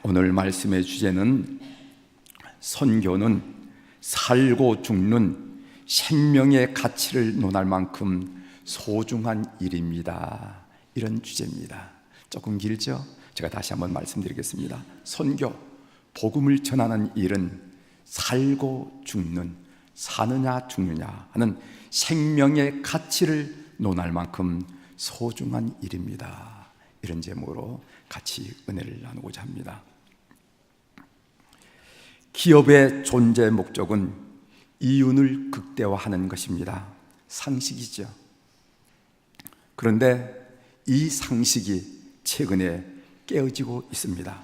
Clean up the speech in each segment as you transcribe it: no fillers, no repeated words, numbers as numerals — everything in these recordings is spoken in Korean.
오늘 말씀의 주제는 선교는 살고 죽는 생명의 가치를 논할 만큼 소중한 일입니다. 이런 주제입니다. 조금 길죠? 제가 다시 한번 말씀드리겠습니다. 선교, 복음을 전하는 일은 살고 죽는, 사느냐 죽느냐 하는 생명의 가치를 논할 만큼 소중한 일입니다. 이런 제목으로 같이 은혜를 나누고자 합니다. 기업의 존재 목적은 이윤을 극대화하는 것입니다. 상식이죠. 그런데 이 상식이 최근에 깨어지고 있습니다.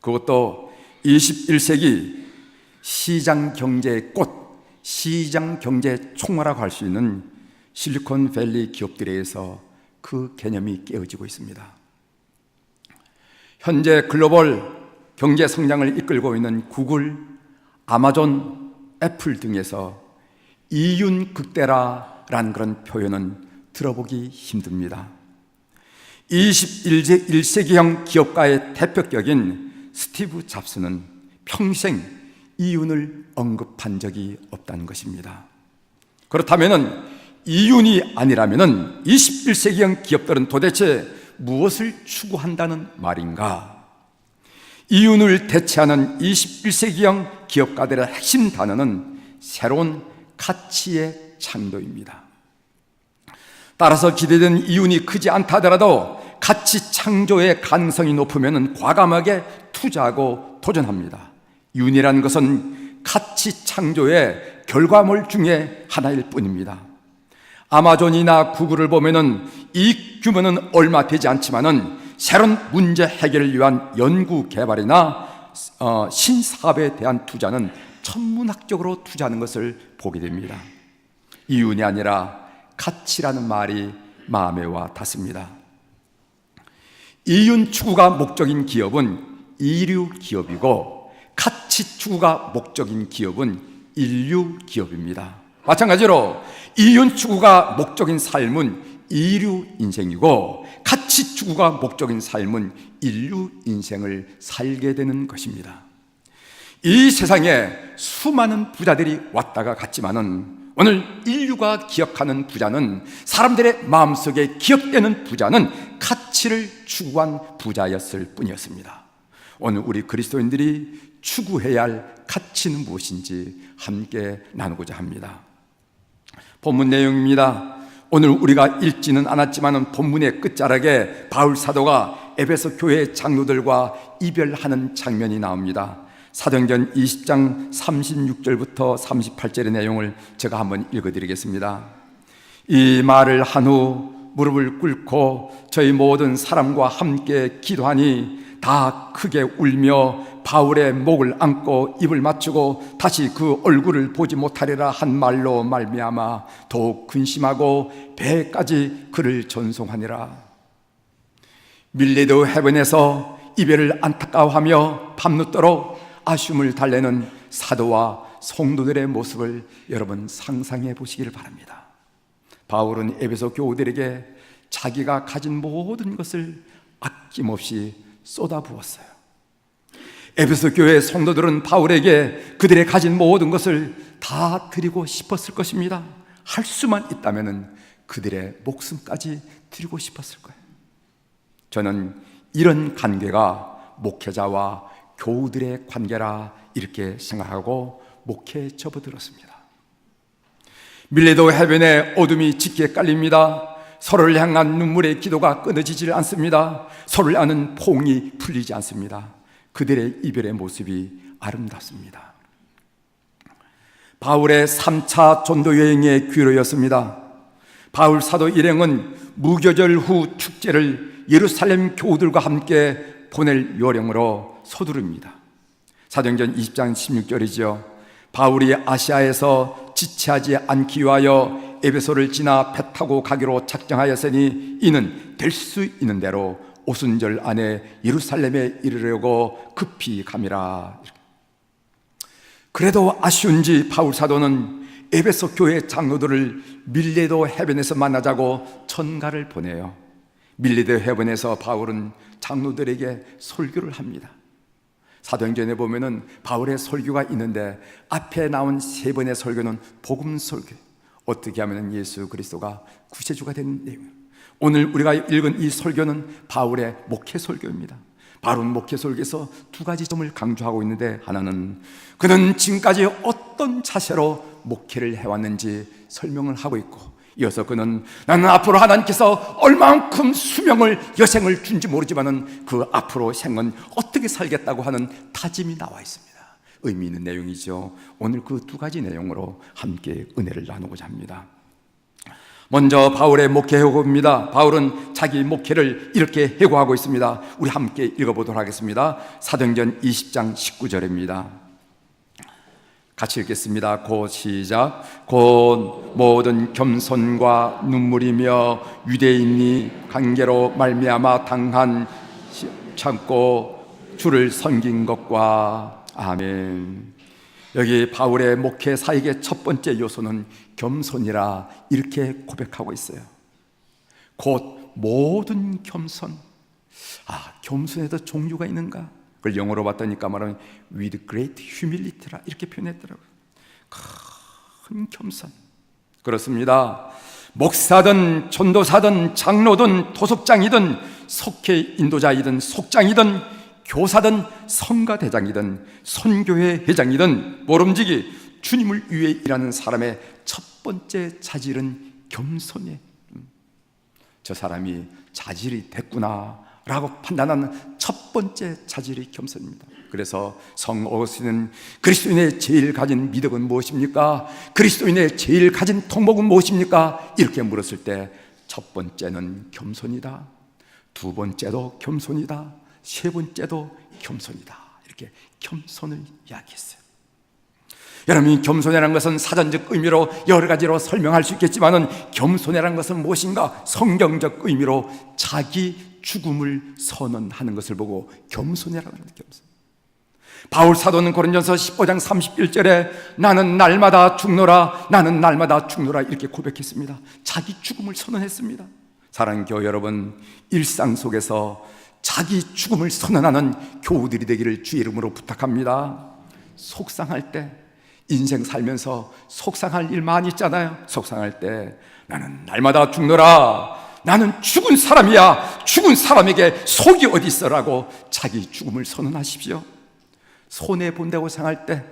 그것도 21세기 시장 경제의 꽃, 시장 경제의 총화라고 할 수 있는 실리콘밸리 기업들에 의해서 그 개념이 깨어지고 있습니다. 현재 글로벌 경제 성장을 이끌고 있는 구글, 아마존, 애플 등에서 이윤 극대화라는 그런 표현은 들어보기 힘듭니다. 21세기형 기업가의 대표격인 스티브 잡스는 평생 이윤을 언급한 적이 없다는 것입니다. 그렇다면 이윤이 아니라면 21세기형 기업들은 도대체 무엇을 추구한다는 말인가? 이윤을 대체하는 21세기형 기업가들의 핵심 단어는 새로운 가치의 창조입니다. 따라서 기대된 이윤이 크지 않다 하더라도 가치 창조의 가능성이 높으면 과감하게 투자하고 도전합니다. 이윤이라는 것은 가치 창조의 결과물 중에 하나일 뿐입니다. 아마존이나 구글을 보면은 이익 규모는 얼마 되지 않지만은 새로운 문제 해결을 위한 연구 개발이나 신사업에 대한 투자는 천문학적으로 투자하는 것을 보게 됩니다. 이윤이 아니라 가치라는 말이 마음에 와 닿습니다. 이윤 추구가 목적인 기업은 이류 기업이고 가치 추구가 목적인 기업은 인류 기업입니다. 마찬가지로 이윤 추구가 목적인 삶은 이류 인생이고 가치 추구가 목적인 삶은 인류 인생을 살게 되는 것입니다. 이 세상에 수많은 부자들이 왔다가 갔지만은 오늘 인류가 기억하는 부자는, 사람들의 마음속에 기억되는 부자는 가치를 추구한 부자였을 뿐이었습니다. 오늘 우리 그리스도인들이 추구해야 할 가치는 무엇인지 함께 나누고자 합니다. 본문 내용입니다. 오늘 우리가 읽지는 않았지만 본문의 끝자락에 바울 사도가 에베소 교회 장로들과 이별하는 장면이 나옵니다. 사도행전 20장 36절부터 38절의 내용을 제가 한번 읽어드리겠습니다. 이 말을 한 후 무릎을 꿇고 저희 모든 사람과 함께 기도하니 다 크게 울며 바울의 목을 안고 입을 맞추고 다시 그 얼굴을 보지 못하리라 한 말로 말미암아 더욱 근심하고 배까지 그를 전송하니라. 밀레도 해변에서 이별을 안타까워하며 밤늦도록 아쉬움을 달래는 사도와 성도들의 모습을 여러분 상상해 보시기를 바랍니다. 바울은 에베소 교우들에게 자기가 가진 모든 것을 아낌없이 쏟아부었어요. 에베소 교회 성도들은 바울에게 그들의 가진 모든 것을 다 드리고 싶었을 것입니다. 할 수만 있다면 그들의 목숨까지 드리고 싶었을 거예요. 저는 이런 관계가 목회자와 교우들의 관계라 이렇게 생각하고 목회에 접어들었습니다. 밀레도 해변에 어둠이 짙게 깔립니다. 서로를 향한 눈물의 기도가 끊어지질 않습니다. 서로를 아는 포옹이 풀리지 않습니다. 그들의 이별의 모습이 아름답습니다. 바울의 3차 전도 여행의 기로였습니다. 바울 사도 일행은 무교절 후 축제를 예루살렘 교우들과 함께 보낼 요령으로 서두릅니다. 사도행전 20장 16절이죠. 바울이 아시아에서 지체하지 않기 위하여 에베소를 지나 배 타고 가기로 작정하였으니 이는 될 수 있는 대로 오순절 안에 예루살렘에 이르려고 급히 감이라. 그래도 아쉬운지 바울 사도는 에베소 교회 장로들을 밀레도 해변에서 만나자고 전가를 보내요. 밀레도 해변에서 바울은 장로들에게 설교를 합니다. 사도행전에 보면은 바울의 설교가 있는데 앞에 나온 3번의 설교는 복음 설교, 어떻게 하면 예수 그리스도가 구세주가 되는 내용이에요. 오늘 우리가 읽은 이 설교는 바울의 목회 설교입니다. 바울은 목회 설교에서 2가지 점을 강조하고 있는데, 하나는 그는 지금까지 어떤 자세로 목회를 해왔는지 설명을 하고 있고, 이어서 그는 나는 앞으로 하나님께서 얼만큼 수명을 여생을 준지 모르지만은 그 앞으로 생은 어떻게 살겠다고 하는 다짐이 나와 있습니다. 의미 있는 내용이죠. 오늘 그 2가지 내용으로 함께 은혜를 나누고자 합니다. 먼저 바울의 목회 해고입니다. 바울은 자기 목회를 이렇게 해고하고 있습니다. 우리 함께 읽어보도록 하겠습니다. 사도행전 20장 19절입니다. 같이 읽겠습니다. 곧 시작. 곧 모든 겸손과 눈물이며 유대인이 관계로 말미암아 당한 참고 주를 섬긴 것과. 아멘. 여기 바울의 목회 사역의 첫 번째 요소는 겸손이라 이렇게 고백하고 있어요. 곧 모든 겸손. 겸손에도 종류가 있는가? 그걸 영어로 봤다니까 말하면 with great humility라 이렇게 표현했더라고요. 큰 겸손. 그렇습니다. 목사든 전도사든 장로든 도석장이든 속회 인도자이든 속장이든 교사든 성가대장이든 선교회 회장이든 모름지기 주님을 위해 일하는 사람의 첫 번째 자질은 겸손이에요. 저 사람이 자질이 됐구나 라고 판단하는 첫 번째 자질이 겸손입니다. 그래서 성 어거스틴은 그리스도인의 제일 가진 미덕은 무엇입니까? 그리스도인의 제일 가진 통목은 무엇입니까? 이렇게 물었을 때 첫 번째는 겸손이다, 2번째도 겸손이다, 3번째도 겸손이다, 이렇게 겸손을 이야기했어요. 여러분, 겸손이라는 것은 사전적 의미로 여러 가지로 설명할 수 있겠지만은 겸손이라는 것은 무엇인가? 성경적 의미로 자기 죽음을 선언하는 것을 보고 겸손이라고 하는 겸손. 바울 사도는 고린도전서 15장 31절에 나는 날마다 죽노라, 나는 날마다 죽노라 이렇게 고백했습니다. 자기 죽음을 선언했습니다. 사랑하는 교회 여러분, 일상 속에서 자기 죽음을 선언하는 교우들이 되기를 주의 이름으로 부탁합니다. 속상할 때, 인생 살면서 속상할 일 많이 있잖아요. 속상할 때 나는 날마다 죽노라, 나는 죽은 사람이야, 죽은 사람에게 속이 어디 있어라고 자기 죽음을 선언하십시오. 손해본다고 생각할 때,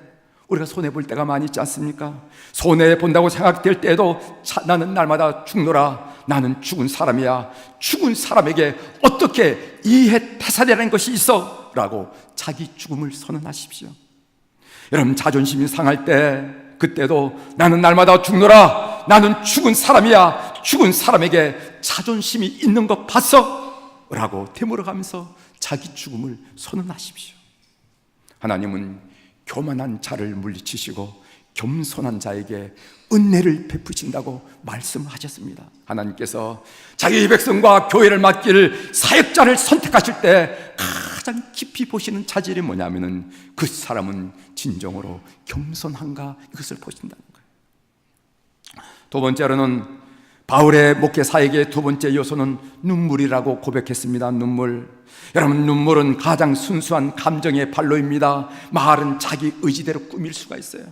우리가 손해볼 때가 많이 있지 않습니까? 손해본다고 생각될 때에도 나는 날마다 죽노라, 나는 죽은 사람이야, 죽은 사람에게 어떻게 이해 태사되는 것이 있어 라고 자기 죽음을 선언하십시오. 여러분, 자존심이 상할 때, 그때도 나는 날마다 죽노라, 나는 죽은 사람이야, 죽은 사람에게 자존심이 있는 것 봤어? 라고 되물어가면서 자기 죽음을 선언하십시오. 하나님은 교만한 자를 물리치시고 겸손한 자에게 은혜를 베푸신다고 말씀하셨습니다. 하나님께서 자기 백성과 교회를 맡길 사역자를 선택하실 때 가장 깊이 보시는 자질이 뭐냐면은 그 사람은 진정으로 겸손한가, 이것을 보신다는 거예요. 2번째로는 바울의 목회 사역의 2번째 요소는 눈물이라고 고백했습니다. 눈물. 여러분, 눈물은 가장 순수한 감정의 발로입니다. 말은 자기 의지대로 꾸밀 수가 있어요.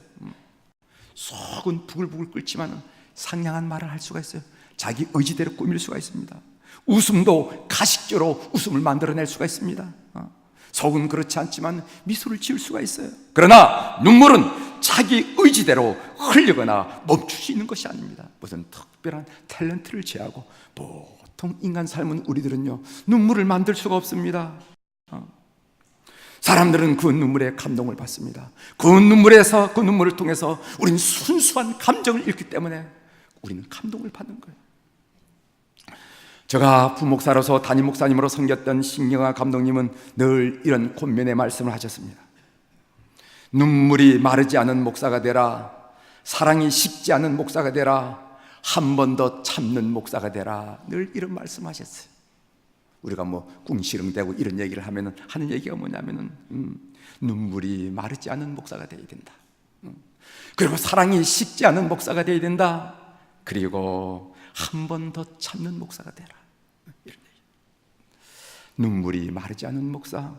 속은 부글부글 끓지만 상냥한 말을 할 수가 있어요. 자기 의지대로 꾸밀 수가 있습니다. 웃음도 가식조로 웃음을 만들어낼 수가 있습니다. 속은 그렇지 않지만 미소를 지을 수가 있어요. 그러나 눈물은 자기 의지대로 흘리거나 멈출 수 있는 것이 아닙니다. 무슨 특별한 탤런트를 제하고 보통 인간 삶은 우리들은요, 눈물을 만들 수가 없습니다. 사람들은 그 눈물에 감동을 받습니다. 그 눈물을 통해서 우리는 순수한 감정을 잃기 때문에 우리는 감동을 받는 거예요. 제가 부목사로서 담임 목사님으로 섬겼던 신경아 감독님은 늘 이런 권면의 말씀을 하셨습니다. 눈물이 마르지 않은 목사가 되라, 사랑이 식지 않은 목사가 되라, 한 번 더 참는 목사가 되라, 늘 이런 말씀하셨어요. 우리가 궁시렁대고 이런 얘기를 하는 얘기가 뭐냐면은 눈물이 마르지 않은 목사가 되어야 된다. 그리고 사랑이 식지 않은 목사가 되어야 된다. 그리고 한 번 더 참는 목사가 되라. 이런 얘기. 눈물이 마르지 않은 목사,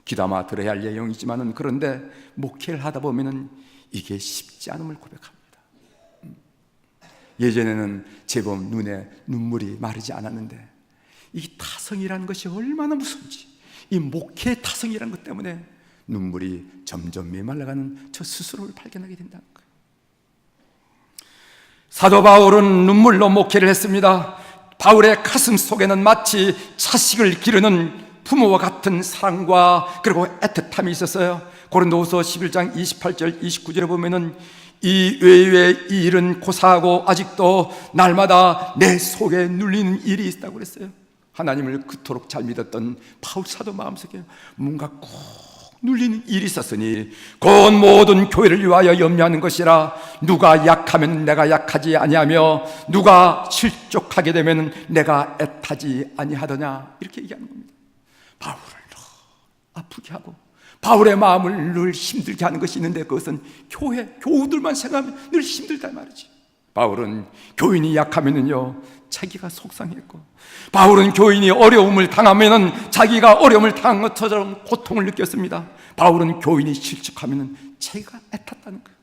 귀담아 들어야 할 내용이지만은, 그런데 목회를 하다 보면은 이게 쉽지 않음을 고백합니다. 예전에는 제법 눈에 눈물이 마르지 않았는데, 이 타성이라는 것이 얼마나 무서운지, 이 목회의 타성이라는 것 때문에 눈물이 점점 메말라가는 저 스스로를 발견하게 된다는 거예요. 사도 바울은 눈물로 목회를 했습니다. 바울의 가슴 속에는 마치 자식을 기르는 부모와 같은 사랑과 그리고 애틋함이 있었어요. 고린도후서 11장 28절 29절에 보면은 이 외에 이 일은 고사하고 아직도 날마다 내 속에 눌리는 일이 있다고 그랬어요. 하나님을 그토록 잘 믿었던 바울 사도 마음속에 뭔가 꼭 눌리는 일이 있었으니 곧 모든 교회를 위하여 염려하는 것이라. 누가 약하면 내가 약하지 아니하며 누가 실족하게 되면 내가 애타지 아니하더냐, 이렇게 얘기하는 겁니다. 바울을 아프게 하고 바울의 마음을 늘 힘들게 하는 것이 있는데, 그것은 교우들만 생각하면 늘 힘들다 말이지. 바울은 교인이 약하면은요 자기가 속상했고, 바울은 교인이 어려움을 당하면은 자기가 어려움을 당한 것처럼 고통을 느꼈습니다. 바울은 교인이 실족하면은 자기가 애탔다는 거예요.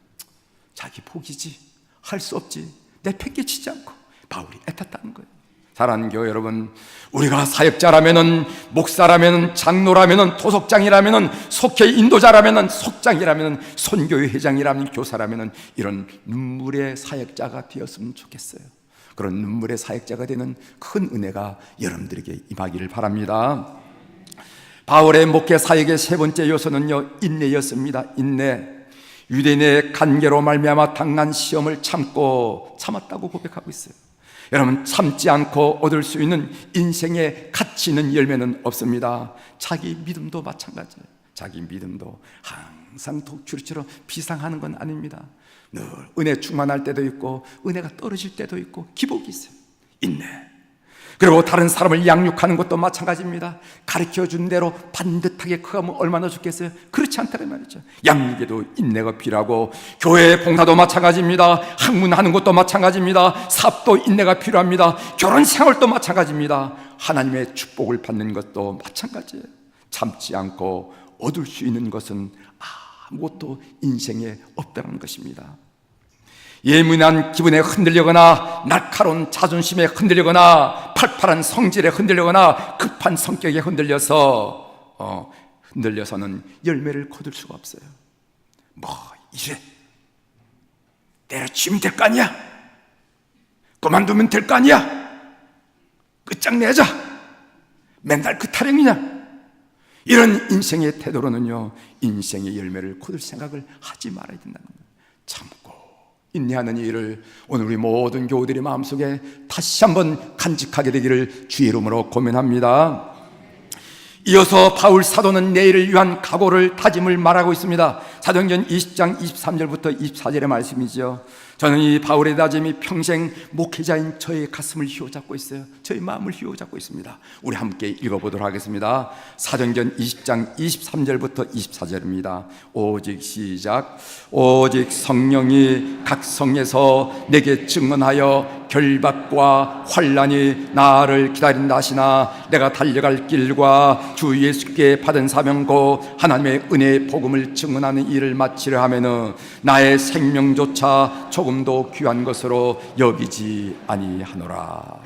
자기 복이지, 할 수 없지, 내 팽개치지 않고 바울이 애탔다는 거예요. 사랑하는 교회 여러분, 우리가 사역자라면은, 목사라면은, 장로라면은, 도석장이라면은, 속회 인도자라면은, 속장이라면은, 선교회 회장이라면, 교사라면은 이런 눈물의 사역자가 되었으면 좋겠어요. 그런 눈물의 사역자가 되는 큰 은혜가 여러분들에게 임하기를 바랍니다. 바울의 목회 사역의 세 번째 요소는요, 인내였습니다. 인내. 유대인의 간계로 말미암아 당한 시험을 참았다고 고백하고 있어요. 여러분, 참지 않고 얻을 수 있는 인생의 가치 있는 열매는 없습니다. 자기 믿음도 마찬가지예요. 자기 믿음도 항상 독주리처럼 비상하는 건 아닙니다. 늘 은혜 충만할 때도 있고 은혜가 떨어질 때도 있고 기복이 있어요. 인내. 그리고 다른 사람을 양육하는 것도 마찬가지입니다. 가르쳐준 대로 반듯하게 커가면 얼마나 좋겠어요. 그렇지 않다는 말이죠. 양육에도 인내가 필요하고, 교회 봉사도 마찬가지입니다. 학문하는 것도 마찬가지입니다. 사업도 인내가 필요합니다. 결혼 생활도 마찬가지입니다. 하나님의 축복을 받는 것도 마찬가지예요. 참지 않고 얻을 수 있는 것은 아무것도 인생에 없다는 것입니다. 예민한 기분에 흔들리거나, 날카로운 자존심에 흔들리거나, 팔팔한 성질에 흔들리거나, 급한 성격에 흔들려서는 열매를 거둘 수가 없어요. 이래 내려치면 될 거 아니야? 그만두면 될 거 아니야? 끝장내자. 맨날 그 타령이냐? 이런 인생의 태도로는요, 인생의 열매를 거둘 생각을 하지 말아야 된다는 거예요. 참고 인내하는 일을 오늘 우리 모든 교우들의 마음속에 다시 한번 간직하게 되기를 주의 이름으로 고면합니다. 이어서 바울 사도는 내일을 위한 각오를, 다짐을 말하고 있습니다. 사도행전 20장 23절부터 24절의 말씀이죠. 저는 이 바울의 다짐이 평생 목회자인 저의 가슴을 휘어잡고 있어요. 저의 마음을 휘어잡고 있습니다. 우리 함께 읽어보도록 하겠습니다. 사도행전 20장 23절부터 24절입니다. 오직 시작. 오직 성령이 각 성에서 내게 증언하여 결박과 환난이 나를 기다린다 하시나, 내가 달려갈 길과 주 예수께 받은 사명고 하나님의 은혜의 복음을 증언하는 일을 마치려 하면은 나의 생명조차 조금도 귀한 것으로 여기지 아니하노라.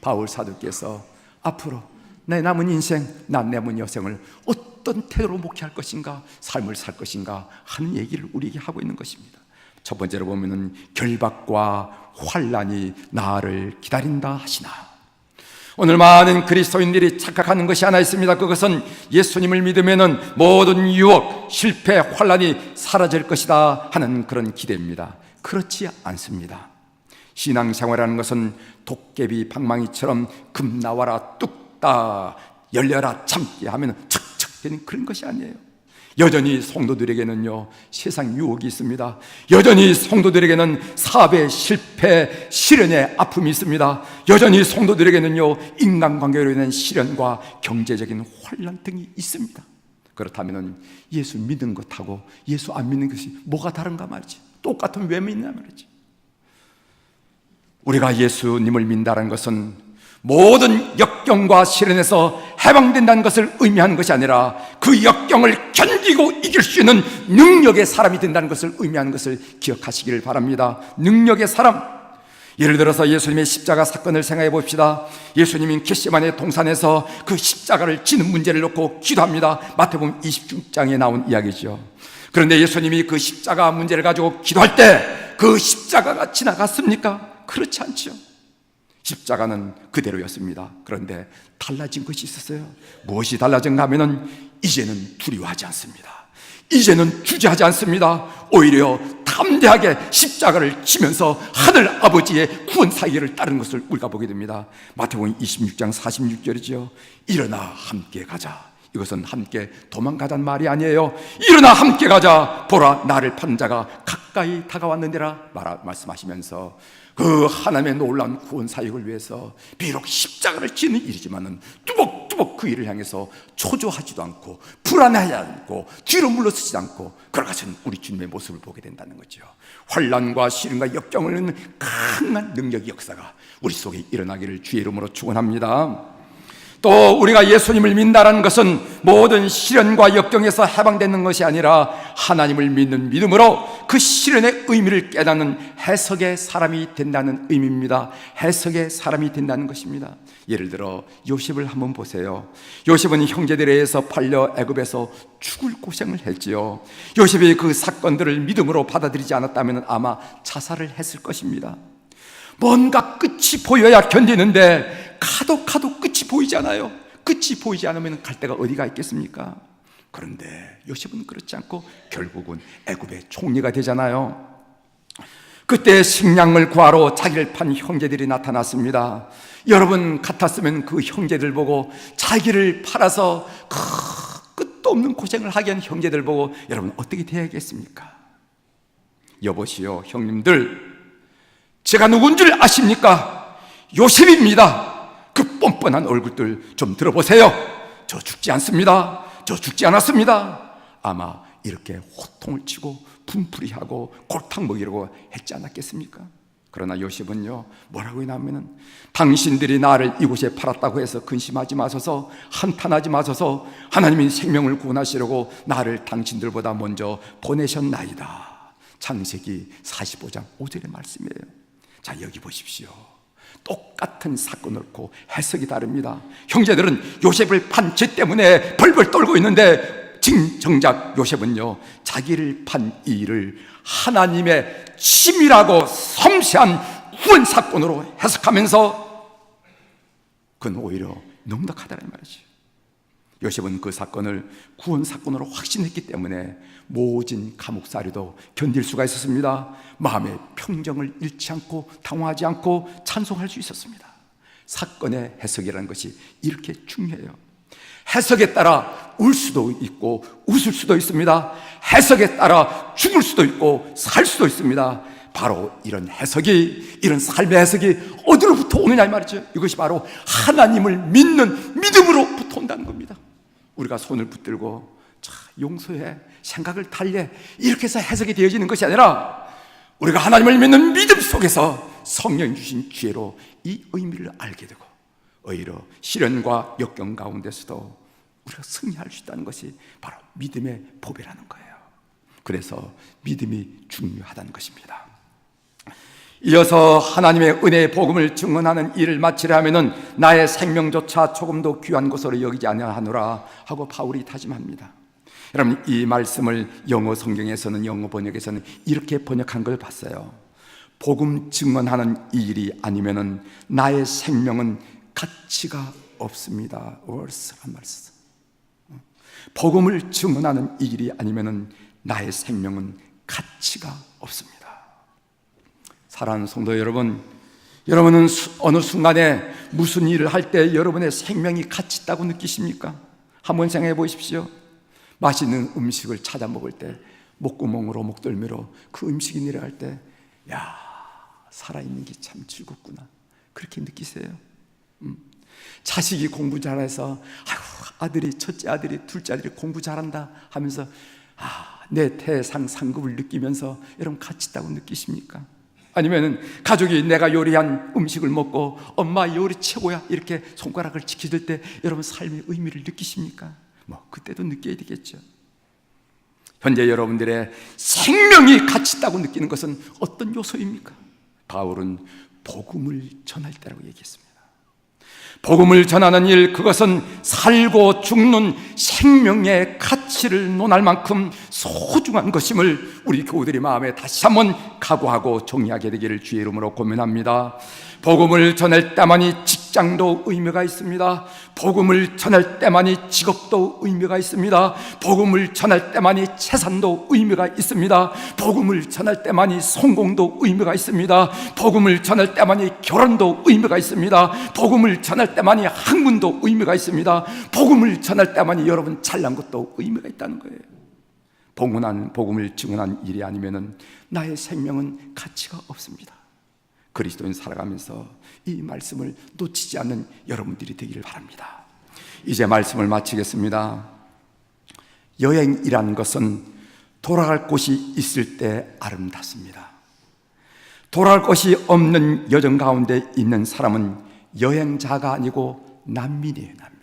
바울 사도께서 앞으로 내 남은 인생, 난 남은 여생을 어떤 태도로 목회할 것인가, 삶을 살 것인가 하는 얘기를 우리에게 하고 있는 것입니다. 첫 번째로 보면은 결박과 환난이 나를 기다린다 하시나. 오늘 많은 그리스도인들이 착각하는 것이 하나 있습니다. 그것은 예수님을 믿으면은 모든 유혹, 실패, 환난이 사라질 것이다 하는 그런 기대입니다. 그렇지 않습니다. 신앙생활이라는 것은 도깨비 방망이처럼 금 나와라 뚝딱 열려라 참게 하면 척척 되는 그런 것이 아니에요. 여전히 성도들에게는요, 세상 유혹이 있습니다. 여전히 성도들에게는 사업의 실패, 시련의 아픔이 있습니다. 여전히 성도들에게는요, 인간관계로 인한 시련과 경제적인 혼란 등이 있습니다. 그렇다면 예수 믿는 것하고 예수 안 믿는 것이 뭐가 다른가 말이지. 똑같은 왜 믿냐 말이지. 우리가 예수님을 믿는다는 것은 모든 역경과 시련에서 해방된다는 것을 의미하는 것이 아니라 그 역경을 견디고 이길 수 있는 능력의 사람이 된다는 것을 의미하는 것을 기억하시기를 바랍니다. 능력의 사람. 예를 들어서 예수님의 십자가 사건을 생각해 봅시다. 예수님이 겟세마네 동산에서 그 십자가를 지는 문제를 놓고 기도합니다. 마태복음 26장에 나온 이야기죠. 그런데 예수님이 그 십자가 문제를 가지고 기도할 때 그 십자가가 지나갔습니까? 그렇지 않죠. 십자가는 그대로였습니다. 그런데 달라진 것이 있었어요. 무엇이 달라진가 하면은 이제는 두려워하지 않습니다. 이제는 주저하지 않습니다. 오히려 담대하게 십자가를 지면서 하늘 아버지의 구원 사역을 따르는 것을 우리가 보게 됩니다. 마태복음 26장 46절이죠. 일어나 함께 가자. 이것은 함께 도망가자는 말이 아니에요. 일어나 함께 가자. 보라, 나를 파는 자가 가까이 다가왔느니라 말씀하시면서 그 하나님의 놀라운 구원 사역을 위해서 비록 십자가를 지는 일이지만은 뚜벅뚜벅 그 일을 향해서 초조하지도 않고 불안해하지 않고 뒤로 물러서지 않고 걸어가신 우리 주님의 모습을 보게 된다는 거죠. 환난과 시련과 역경을 넣는 강한 능력의 역사가 우리 속에 일어나기를 주의 이름으로 축원합니다. 또 우리가 예수님을 믿는다는 것은 모든 시련과 역경에서 해방되는 것이 아니라 하나님을 믿는 믿음으로 그 시련의 의미를 깨닫는 해석의 사람이 된다는 의미입니다. 해석의 사람이 된다는 것입니다. 예를 들어 요셉을 한번 보세요. 요셉은 형제들에 의해서 팔려 애굽에서 죽을 고생을 했지요. 요셉이 그 사건들을 믿음으로 받아들이지 않았다면 아마 자살을 했을 것입니다. 뭔가 끝이 보여야 견디는데 가도 끝이 보이지 않아요. 끝이 보이지 않으면 갈 데가 어디가 있겠습니까? 그런데 요셉은 그렇지 않고 결국은 애굽의 총리가 되잖아요. 그때 식량을 구하러 자기를 판 형제들이 나타났습니다. 여러분 같았으면 그 형제들 보고 자기를 팔아서 끝도 없는 고생을 하게 한 형제들 보고 여러분 어떻게 돼야겠습니까? 여보시오 형님들, 제가 누군 줄 아십니까? 요셉입니다. 그 뻔뻔한 얼굴들 좀 들어보세요. 저 죽지 않습니다. 저 죽지 않았습니다. 아마 이렇게 호통을 치고 분풀이하고 골탕 먹이려고 했지 않았겠습니까? 그러나 요셉은요 뭐라고 했냐면은 당신들이 나를 이곳에 팔았다고 해서 근심하지 마소서, 한탄하지 마소서. 하나님이 생명을 구원하시려고 나를 당신들보다 먼저 보내셨나이다. 창세기 45장 5절의 말씀이에요. 자, 여기 보십시오. 똑같은 사건을 놓고 해석이 다릅니다. 형제들은 요셉을 판 죄 때문에 벌벌 떨고 있는데 정작 요셉은요 자기를 판 이 일을 하나님의 치밀하고 섬세한 구원 사건으로 해석하면서 그건 오히려 넉넉하다는 말이죠. 요셉은 그 사건을 구원 사건으로 확신했기 때문에 모진 감옥살이도 견딜 수가 있었습니다. 마음의 평정을 잃지 않고 당황하지 않고 찬송할 수 있었습니다. 사건의 해석이라는 것이 이렇게 중요해요. 해석에 따라 울 수도 있고 웃을 수도 있습니다. 해석에 따라 죽을 수도 있고 살 수도 있습니다. 바로 이런 해석이, 이런 삶의 해석이 어디로부터 오느냐 이 말이죠. 이것이 바로 하나님을 믿는 믿음으로부터 온다는 겁니다. 우리가 손을 붙들고 자, 용서해, 생각을 달래 이렇게 해서 해석이 되어지는 것이 아니라 우리가 하나님을 믿는 믿음 속에서 성령이 주신 지혜로 이 의미를 알게 되고 오히려 시련과 역경 가운데서도 우리가 승리할 수 있다는 것이 바로 믿음의 보배라는 거예요. 그래서 믿음이 중요하다는 것입니다. 이어서 하나님의 은혜의 복음을 증언하는 일을 마치려 하면은 나의 생명조차 조금도 귀한 것으로 여기지 아니하노라 하고 바울이 다짐합니다. 여러분 이 말씀을 영어 성경에서는, 영어 번역에서는 이렇게 번역한 걸 봤어요. 복음 증언하는 이 일이 아니면은 나의 생명은 가치가 없습니다. 월스란 말씀. 복음을 증언하는 이 일이 아니면은 나의 생명은 가치가 없습니다. 사랑하는 성도 여러분, 여러분은 어느 순간에 무슨 일을 할 때 여러분의 생명이 가치 있다고 느끼십니까? 한번 생각해 보십시오. 맛있는 음식을 찾아 먹을 때 목구멍으로 목덜미로 그 음식이 내려갈 때 야, 살아있는 게 참 즐겁구나 그렇게 느끼세요? 자식이 공부 잘해서 아들이, 첫째 아들이, 둘째 아들이 공부 잘한다 하면서 내 태상 상급을 느끼면서 여러분 가치 있다고 느끼십니까? 아니면 가족이 내가 요리한 음식을 먹고 엄마 요리 최고야 이렇게 손가락을 치켜줄 때 여러분 삶의 의미를 느끼십니까? 그때도 느껴야 되겠죠. 현재 여러분들의 생명이 가치 있다고 느끼는 것은 어떤 요소입니까? 바울은 복음을 전할 때라고 얘기했습니다. 복음을 전하는 일, 그것은 살고 죽는 생명의 가치를 논할 만큼 소중한 것임을 우리 교우들이 마음에 다시 한번 각오하고 정리하게 되기를 주의 이름으로 고민합니다. 복음을 전할 때만이 직장도 의미가 있습니다. 복음을 전할 때만이 직업도 의미가 있습니다. 복음을 전할 때만이 재산도 의미가 있습니다. 복음을 전할 때만이 성공도 의미가 있습니다. 복음을 전할 때만이 결혼도 의미가 있습니다. 복음을 전할 때만이 학문도 의미가 있습니다. 복음을 전할 때만이 여러분 잘난 것도 의미가 있다는 거예요. 복음을 증언한 일이 아니면 나의 생명은 가치가 없습니다. 그리스도인 살아가면서 이 말씀을 놓치지 않는 여러분들이 되기를 바랍니다. 이제 말씀을 마치겠습니다. 여행이라는 것은 돌아갈 곳이 있을 때 아름답습니다. 돌아갈 곳이 없는 여정 가운데 있는 사람은 여행자가 아니고 난민이에요. 난민.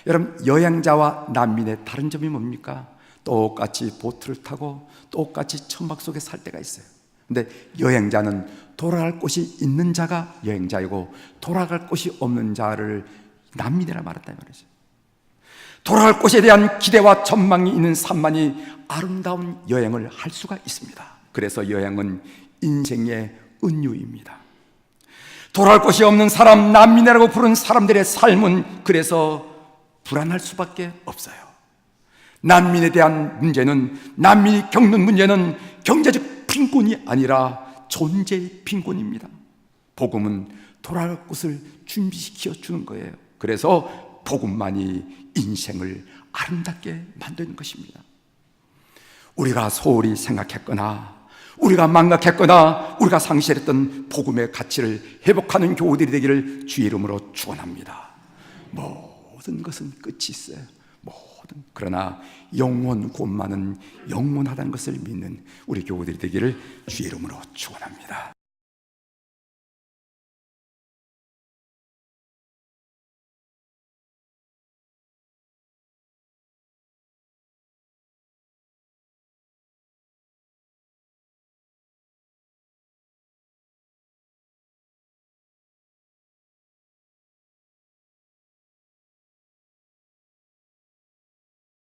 여러분, 여행자와 난민의 다른 점이 뭡니까? 똑같이 보트를 타고 똑같이 천막 속에 살 때가 있어요. 근데 여행자는 돌아갈 곳이 있는 자가 여행자이고 돌아갈 곳이 없는 자를 난민이라 말했다 말이죠. 돌아갈 곳에 대한 기대와 전망이 있는 삶만이 아름다운 여행을 할 수가 있습니다. 그래서 여행은 인생의 은유입니다. 돌아갈 곳이 없는 사람, 난민이라고 부른 사람들의 삶은 그래서 불안할 수밖에 없어요. 난민에 대한 문제는, 난민이 겪는 문제는 경제적 빈곤이 아니라 존재의 빈곤입니다. 복음은 돌아갈 곳을 준비시켜 주는 거예요. 그래서 복음만이 인생을 아름답게 만드는 것입니다. 우리가 소홀히 생각했거나 우리가 망각했거나 우리가 상실했던 복음의 가치를 회복하는 교우들이 되기를 주의 이름으로 축원합니다. 모든 것은 끝이 있어요. 그러나 영원 곧만은 영원하다는 것을 믿는 우리 교우들이 되기를 주의 이름으로 축원합니다.